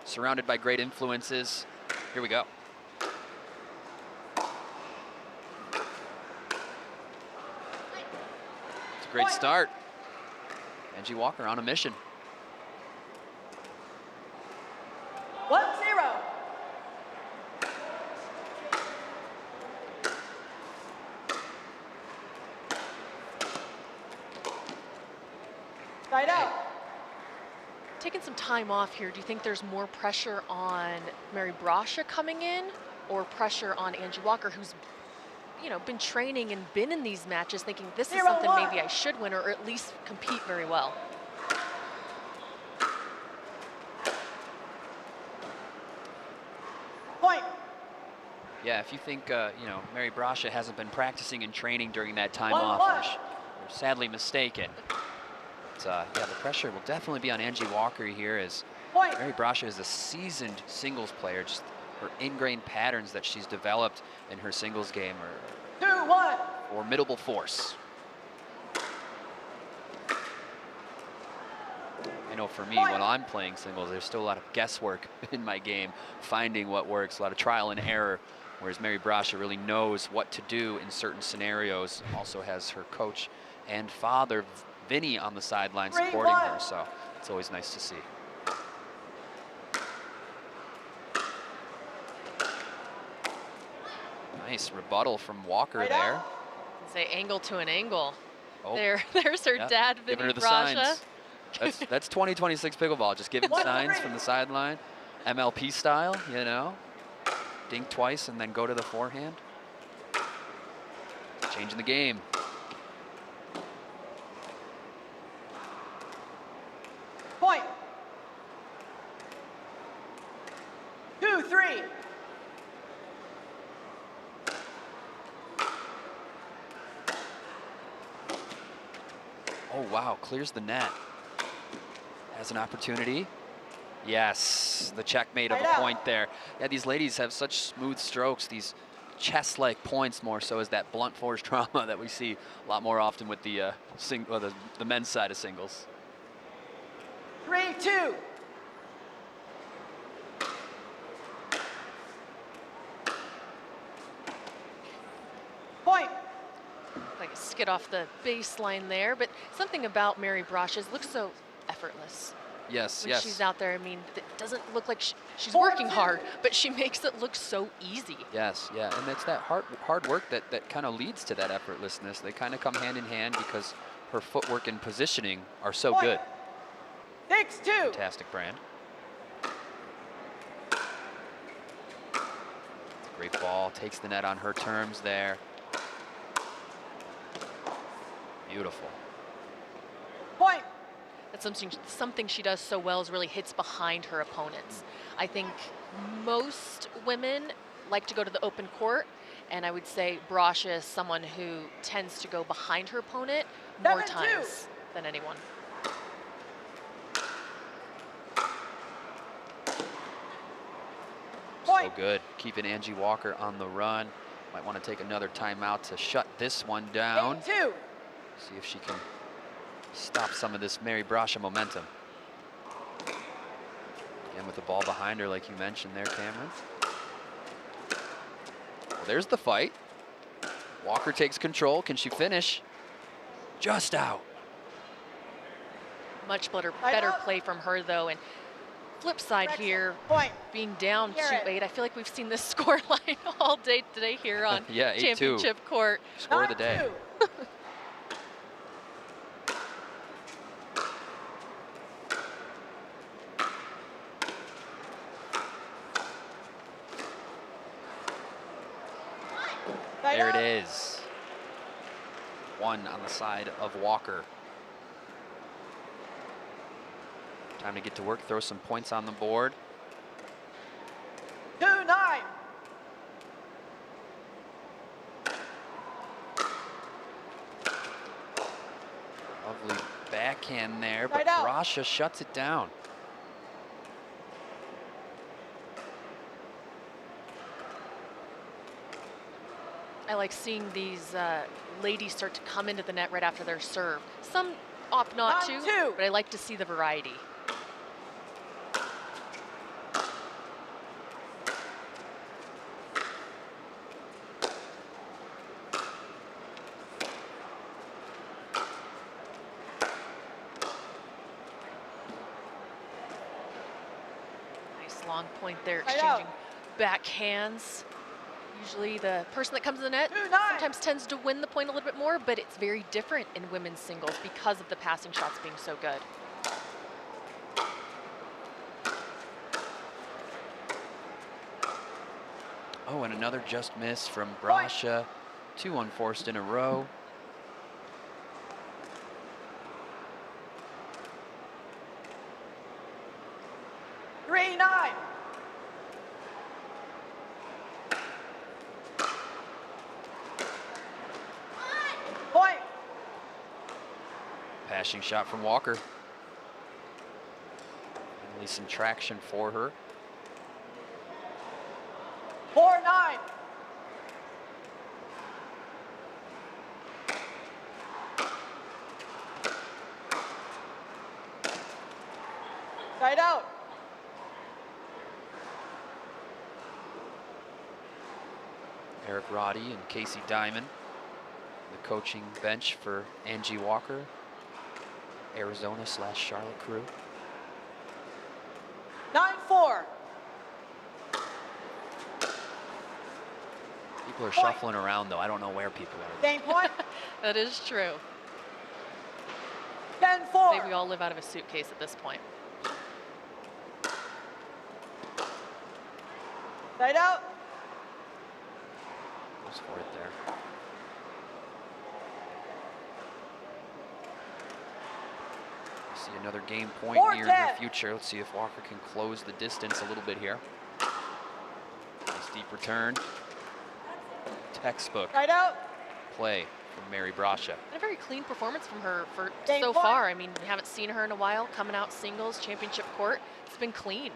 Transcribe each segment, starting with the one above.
surrounded by great influences. Here we go. It's a great start. Angie Walker on a mission. 1-0. Side out. Taking some time off here, do you think there's more pressure on Mary Brascia coming in or pressure on Angie Walker, who's been training and been in these matches thinking this is something maybe I should win or at least compete very well? Point. Yeah, if you think, Mary Brascia hasn't been practicing and training during that time off, you're sadly mistaken. But, yeah, the pressure will definitely be on Angie Walker here, as Mary Brascia is a seasoned singles player. Just her ingrained patterns that she's developed in her singles game are 2-1. formidable force. I know for me, when I'm playing singles, there's still a lot of guesswork in my game, finding what works, a lot of trial and error, whereas Mary Brascia really knows what to do in certain scenarios, also has her coach and father, Vinny, on the sideline supporting her, so it's always nice to see. Nice rebuttal from Walker there. Say angle to an angle. Oh. There's her dad, Vinny Giving her the Brascia. signs. That's 2026 pickleball, just giving signs from the sideline, MLP style, dink twice and then go to the forehand. Changing the game. Point. 2-3. Oh, wow, clears the net. Has an opportunity. Yes, the checkmate of a point there. Yeah, these ladies have such smooth strokes, these chess-like points more so as that blunt force trauma that we see a lot more often with the men's side of singles. 3-2. Point. Like a skid off the baseline there, but something about Mary Brascia looks so effortless. Yes, when yes. she's out there, I mean, it doesn't look like she's working hard, but she makes it look so easy. Yes, yeah, and it's that hard work that kind of leads to that effortlessness. They kind of come hand in hand because her footwork and positioning are so good. 6-2. Fantastic brand. It's a great ball, takes the net on her terms there. Beautiful. Point. That's something she does so well is really hits behind her opponents. I think most women like to go to the open court, and I would say Brascia is someone who tends to go behind her opponent more times than anyone. So good, keeping Angie Walker on the run. Might want to take another timeout to shut this one down. 8-2. See if she can stop some of this Mary Brascia momentum. Again, with the ball behind her, like you mentioned there, Cameron. Well, there's the fight. Walker takes control. Can she finish? Just out. Much better play from her, though. And flip side here, being down 2-8. I feel like we've seen this score line all day today here on yeah, Championship Court. Score of the day. There it is. One on the side of Walker. Time to get to work, throw some points on the board. 2-9. Lovely backhand there, but Brascia shuts it down. I like seeing these ladies start to come into the net right after their serve. Some opt not to, but I like to see the variety. Long point there, Side exchanging out. backhands. Usually the person that comes to the net 2-9. sometimes tends to win the point a little bit more, but it's very different in women's singles because of the passing shots being so good. Oh, and another just miss from Brascia. 2 unforced in a row. Point. Passing shot from Walker. Finally some traction for her. 4-9. Side out. Eric Roddy and Casey Diamond, the coaching bench for Angie Walker, Arizona/Charlotte crew. 9-4. People are shuffling around though. I don't know where people are. Game point. That is true. 10-4. Maybe we all live out of a suitcase at this point. Side out. Goes for it there. See another game point near in the future. Let's see if Walker can close the distance a little bit here. Nice deep return. Textbook Side out. play from Mary Brascia. And a very clean performance from her for Game so point. far. I mean, we haven't seen her in a while coming out singles, championship court. It's been clean.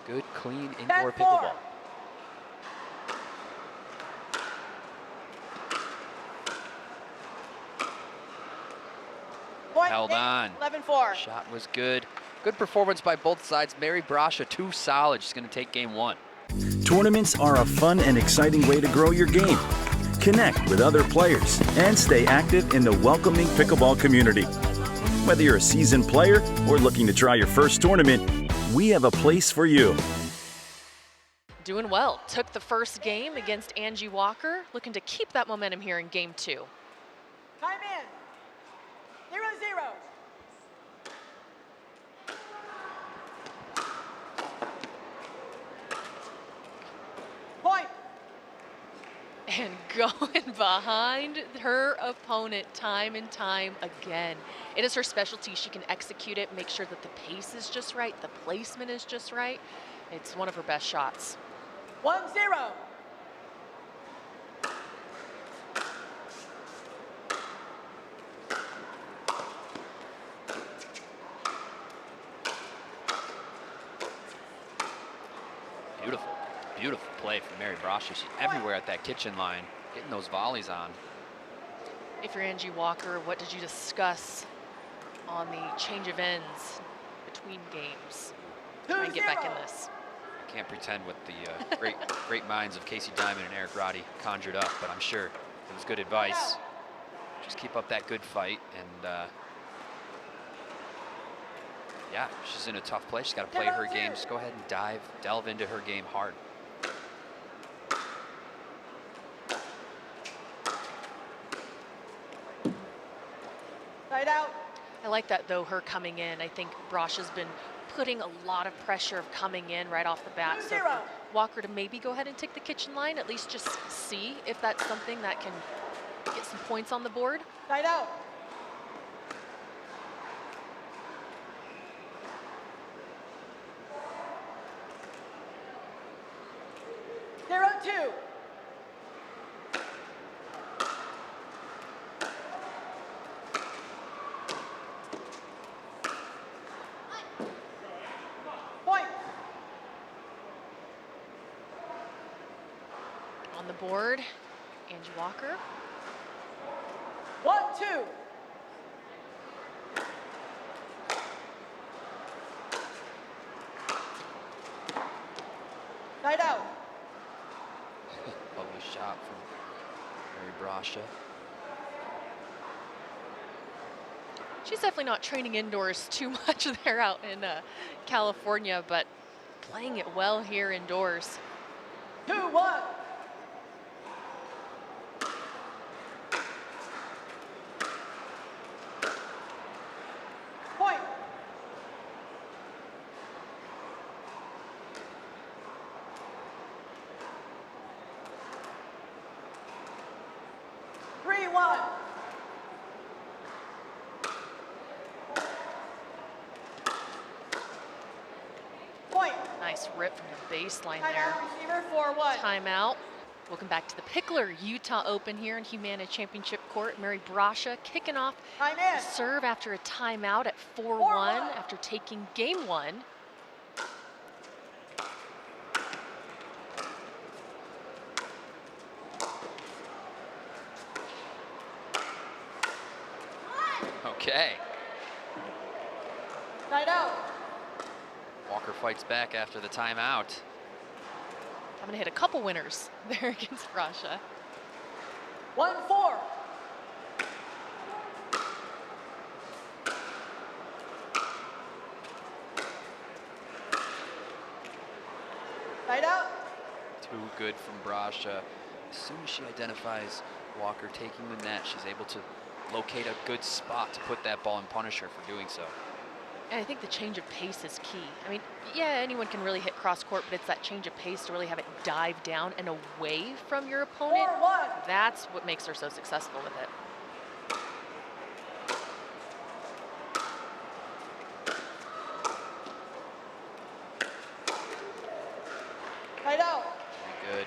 Good, clean indoor 10-4. pickleball. Point. Held on. 11-4. Shot was good. Good performance by both sides. Mary Brascia, 2 solid. She's going to take game 1. Tournaments are a fun and exciting way to grow your game. Connect with other players and stay active in the welcoming pickleball community. Whether you're a seasoned player or looking to try your first tournament, we have a place for you. Doing well. Took the first game against Angie Walker. Looking to keep that momentum here in game 2. Time in. 0-0. Point. And going behind her opponent time and time again. It is her specialty. She can execute it, make sure that the pace is just right, the placement is just right. It's one of her best shots. 1-0. Beautiful, beautiful play from Mary Brascia. She's everywhere at that kitchen line, getting those volleys on. If you're Angie Walker, what did you discuss on the change of ends between games? Try and get back in this. I can't pretend what the great minds of Casey Diamond and Eric Roddy conjured up, but I'm sure it was good advice. Just keep up that good fight, and yeah, she's in a tough place. She's got to play her game. Just go ahead and delve into her game hard. Side out. I like that though, her coming in. I think Brascia's been putting a lot of pressure of coming in right off the bat. So for Walker to maybe go ahead and take the kitchen line, at least just see if that's something that can get some points on the board. Side out. Zero, 2. Point. On the board, Angie Walker. 1-2. Side out. Lovely shot from Mary Brascia. She's definitely not training indoors too much there out in California, but playing it well here indoors. 2-1. Point. Three, 1. Point. Nice rip from the baseline there. Timeout, receiver, 4-1. Timeout. Welcome back to the Picklr Utah Open here in Humana Championship Court. Mary Brascia kicking off Time the in. serve after a timeout at 4-1 4-1. after taking game 1. Okay. Tied out. Walker fights back after the timeout. I'm going to hit a couple winners there against Brascia. 1-4. Tied out. Too good from Brascia. As soon as she identifies Walker taking the net, she's able to locate a good spot to put that ball and punish her for doing so. And I think the change of pace is key. I mean, yeah, anyone can really hit cross court, but it's that change of pace to really have it dive down and away from your opponent. 4-1. That's what makes her so successful with it. Tied out. Very good.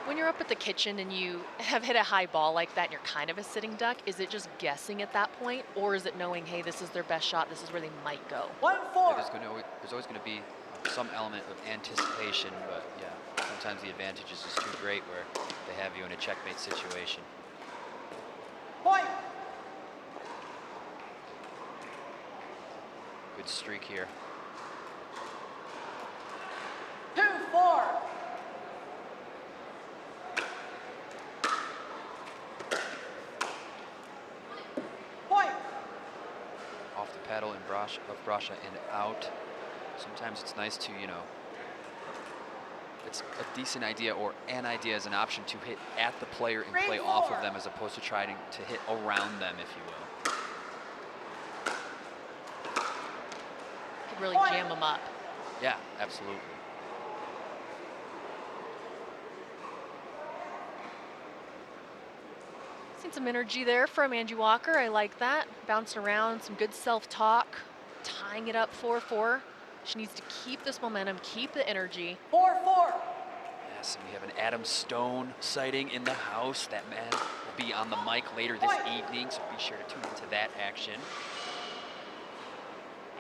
When you're up at the kitchen and you have hit a high ball like that and you're kind of a sitting duck, is it just guessing at that point? Or is it knowing, hey, this is their best shot, this is where they might go? 1-4. There's always going to be some element of anticipation, but yeah, sometimes the advantage is just too great where they have you in a checkmate situation. Point. Good streak here. 2-4. Point. Off the paddle and Brascia and out. Sometimes it's nice to, it's a decent idea or an idea as an option to hit at the player and play off of them as opposed to trying to hit around them, if you will. Could really jam them up. Yeah, absolutely. Seen some energy there from Angie Walker. I like that. Bouncing around, some good self-talk, tying it up 4-4. She needs to keep this momentum, keep the energy. 4-4. Yes, and we have an Adam Stone sighting in the house. That man will be on the mic later this evening, so be sure to tune into that action.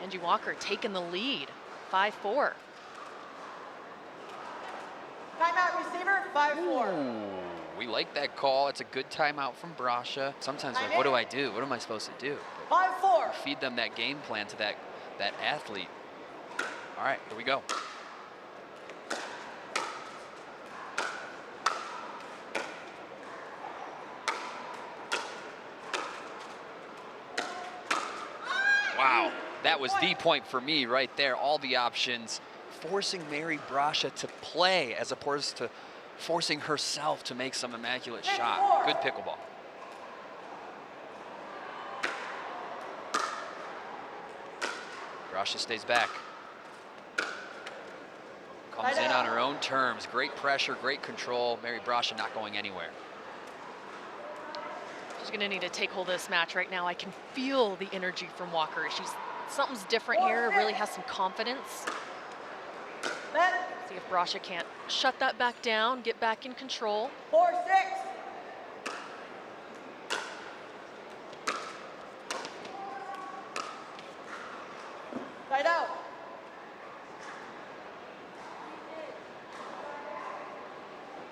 Angie Walker taking the lead, 5-4. Timeout, receiver, 5-4. Ooh, we like that call. It's a good timeout from Brascia. Sometimes like, what do I do? What am I supposed to do? 5-4. Feed them that game plan to that athlete. All right, here we go. Wow, that was the point for me right there. All the options, forcing Mary Brascia to play as opposed to forcing herself to make some immaculate shot. Good pickleball. Brascia stays back. Comes in on her own terms. Great pressure, great control. Mary Brascia not going anywhere. She's gonna need to take hold of this match right now. I can feel the energy from Walker. Something's different here, really has some confidence. See if Brascia can't shut that back down, get back in control. 4-6. Tied out.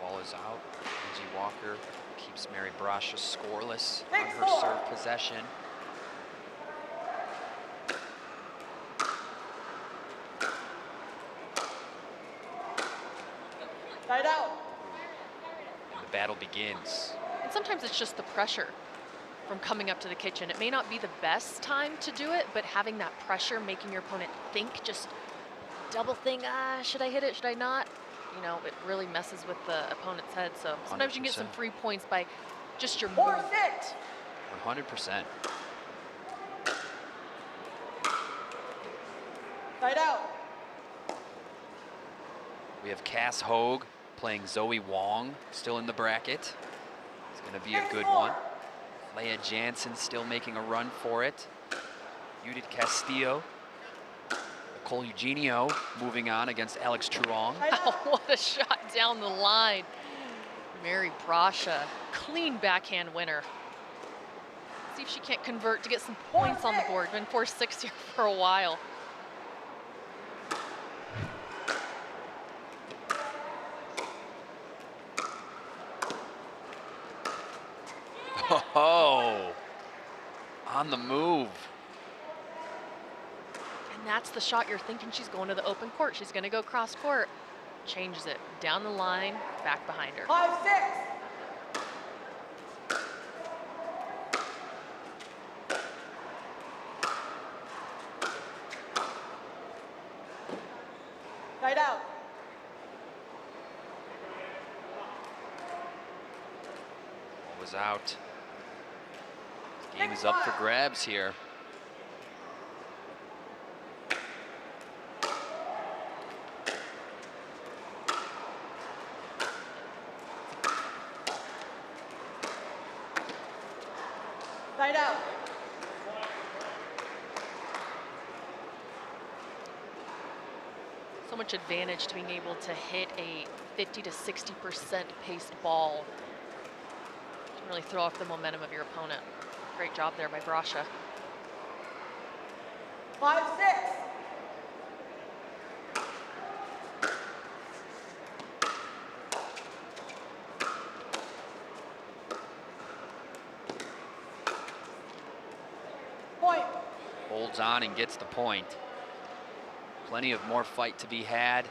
Ball is out. Angie Walker keeps Mary Brascia scoreless on her 6-4. serve possession. Tied out. And the battle begins. And sometimes it's just the pressure from coming up to the kitchen. It may not be the best time to do it, but having that pressure, making your opponent think, just double think, should I hit it, should I not? You know, it really messes with the opponent's head. So sometimes you can get some 100%. free points by just your 4, move. 6. 100%. Side out. We have Cass Hogue playing Zoe Wong, still in the bracket. It's going to be a good one. Leia Jansen still making a run for it. Judith Castillo. Nicole Eugenio moving on against Alex Truong. Wow, what a shot down the line. Mary Brascia, clean backhand winner. See if she can't convert to get some points on the board. Been 4-6 here for a while. Oh, on the move. And that's the shot you're thinking she's going to the open court. She's going to go cross court. Changes it down the line, back behind her. 5, 6. Side out. Ball was out. Game is up for grabs here. Side out. So much advantage to being able to hit a 50 to 60% paced ball. To really throw off the momentum of your opponent. Great job there by Brascia. 5, 6. Point. Holds on and gets the point. Plenty of more fight to be had.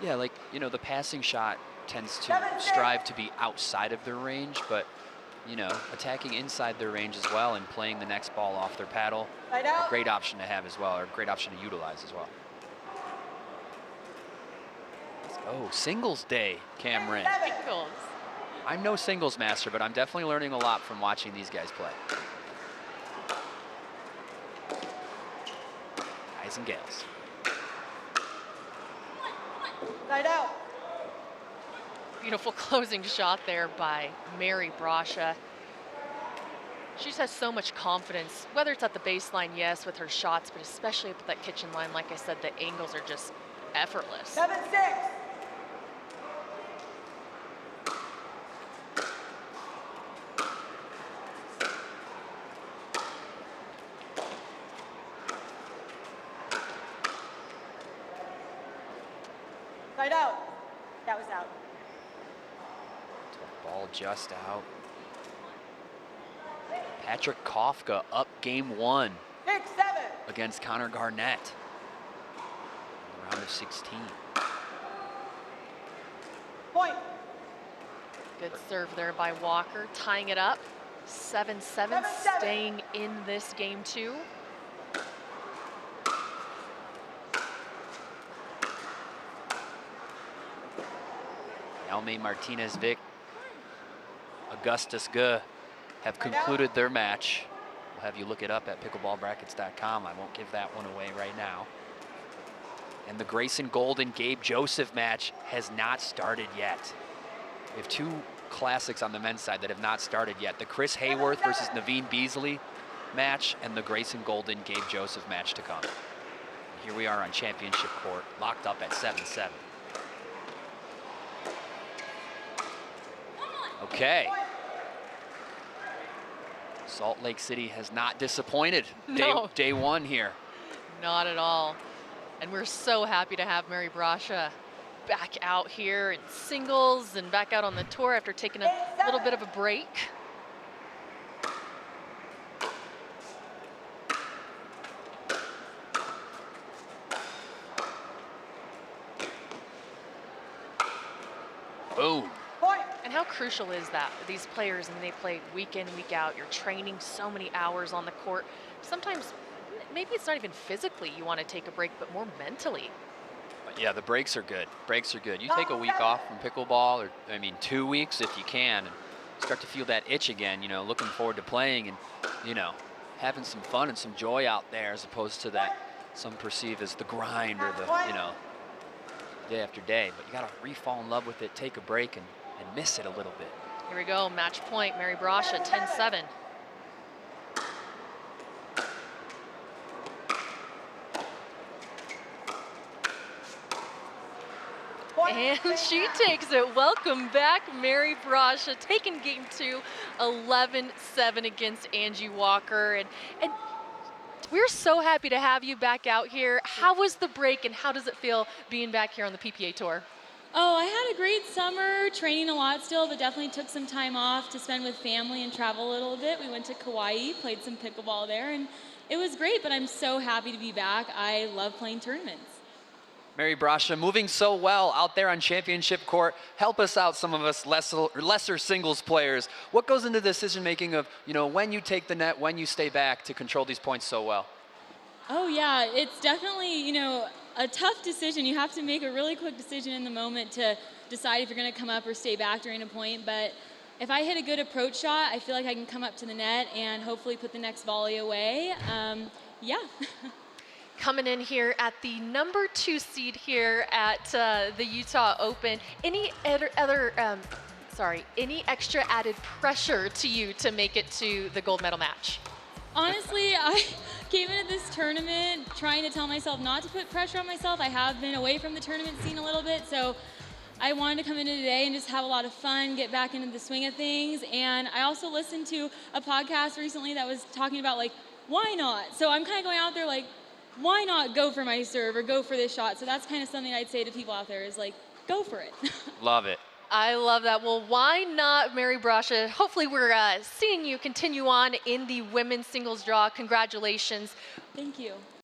Yeah, like, you know, the passing shot tends to strive to be outside of their range, but, you know, attacking inside their range as well and playing the next ball off their paddle, Side a out. great option to have as well, or a great option to utilize as well. Oh, singles day, Cameron. 7. Goals. I'm no singles master, but I'm definitely learning a lot from watching these guys play. Guys and gals. Side out. Beautiful closing shot there by Mary Brascia. She just has so much confidence, whether it's at the baseline, yes, with her shots, but especially up at that kitchen line. Like I said, the angles are just effortless. 7, 6. Side out. That was out. Ball just out. Patrick Kafka up game 1 6, 7. against Connor Garnett in the round of 16. Point. Good serve there by Walker, tying it up. 7-7, 7-7. staying in this game 2. Elme Martinez-Vic, Augustus Guh have concluded their match. We'll have you look it up at pickleballbrackets.com. I won't give that one away right now. And the Grayson Golden Gabe Joseph match has not started yet. We have 2 classics on the men's side that have not started yet. The Chris Hayworth versus Naveen Beasley match and the Grayson Golden Gabe Joseph match to come. Here we are on championship court, locked up at 7-7. Okay. Salt Lake City has not disappointed. No. Day 1 here. Not at all. And we're so happy to have Mary Brascia back out here in singles and back out on the tour after taking a little bit of a break. Boom. Point. And how crucial is that for these players? I mean, they play week in, week out. You're training so many hours on the court. Sometimes maybe it's not even physically you want to take a break, but more mentally. But yeah, the breaks are good. Breaks are good. You take a week off from pickleball, or I mean 2 weeks if you can, and start to feel that itch again, you know, looking forward to playing and, you know, having some fun and some joy out there, as opposed to that some perceive as the grind or the, you know, day after day. But you got to re-fall in love with it, take a break, and miss it a little bit. Here we go, match point, Mary Brascia, 10-7. And she takes it. Welcome back, Mary Brascia, taking game 2, 11-7 against Angie Walker. And we're so happy to have you back out here. How was the break, and how does it feel being back here on the PPA Tour? Oh, I had a great summer, training a lot still, but definitely took some time off to spend with family and travel a little bit. We went to Kauai, played some pickleball there, and it was great, but I'm so happy to be back. I love playing tournaments. Mary Brascia, moving so well out there on championship court. Help us out, some of us lesser singles players. What goes into the decision making of, you know, when you take the net, when you stay back to control these points so well? Oh yeah, it's definitely, you know, a tough decision. You have to make a really quick decision in the moment to decide if you're going to come up or stay back during a point. But if I hit a good approach shot, I feel like I can come up to the net and hopefully put the next volley away. Yeah. Coming in here at the number 2 seed here at the Utah Open. Any any extra added pressure to you to make it to the gold medal match? Honestly, I came into this tournament trying to tell myself not to put pressure on myself. I have been away from the tournament scene a little bit, so I wanted to come into today and just have a lot of fun, get back into the swing of things. And I also listened to a podcast recently that was talking about, like, why not? So I'm kind of going out there like, why not go for my serve or go for this shot? So that's kind of something I'd say to people out there is, like, go for it. Love it. I love that. Well, why not, Mary Brascia? Hopefully we're seeing you continue on in the women's singles draw. Congratulations. Thank you.